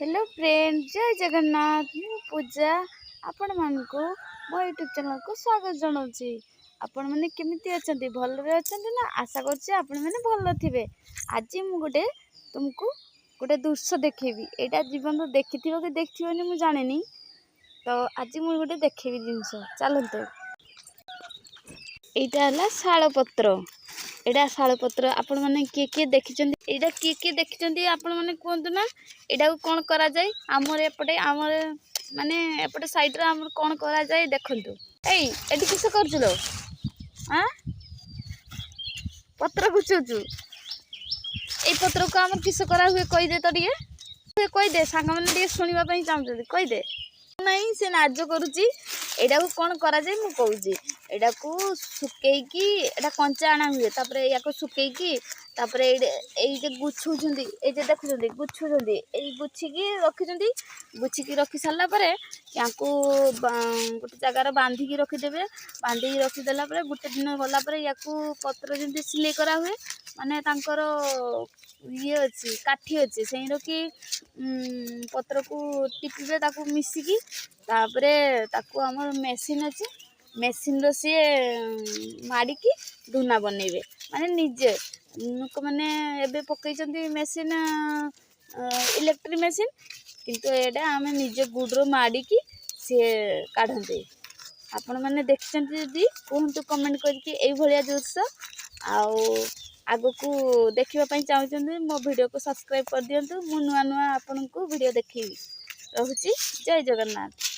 Hello friend जय जगन्नाथ मु पूजा आपण मानकु मो यूट्यूब चैनल को स्वागत जनाऊँगी। आपण मैंने केमिति अछंती भलरे अछंती ना आशा करछि आपण मैंने भल थिबे। आज मु गोटे तुमको गोटे दृश्य देखेबी एटा जीवन तो देखिथिबो कि देखिथिबोनी मु जानिनी। तो आज मु गोटे देखेबी जिंस चलते एटा हला शाल पत्र। एटा शाल पत्र आपण माने किए देखिचंती एटा किए देखिचंती आपण माने कहंतु ना एटा को कोन करा जाय हमर एपटे हमर माने एपटे साइड रे हमर कोन करा जाय देखंतु। एई एटी किस करजुलो हां पत्र गुचुचु ए पत्र को हमर किस करा हुए कहि दे तो कहि दे सांग माने टे सुनिबा पई चाहउछथि कहि दे नहीं से नाज करूची एटा को कोन करा जाय मु कहूची। एटा को सुकेकी एटा कंचा आना हुए तापरे या को सुकेकी तापरे ए जे गुछुछंदी ए जे देखुछंदी गुछुछंदी ए गुछि की रखिछंदी गुछि की रखि साला परे या को गोटे जगह रे बांधी की रखि देबे। बांधी की रखि देला परे गोटे दिन गला परे या को पत्र जेंति सिले करा हुए माने तांकर ये अच्छी काठी अच्छी से कि पत्र को टिपिबे ताकू मिसिकी तापरे ताकू हमर मेसिन अच्छी मेसिन रो सी माड़ी की धुना बनेबे माने निजे लोक माने एबे पकईचंती मेसिन इलेक्ट्रिक मेसिन किंतु एडा आमे निजे गुडरो माड़ी की से काढंते। आपण माने देखचंती जदी कहंतु कमेंट करके एई भलिया दृश्य आउ आगो को देखिबा पई चाहउछंती मो वीडियो को सब्सक्राइब कर दियंतु। मु नुआ नुआ आपन को वीडियो देखिबी। रहूची जय जगन्नाथ।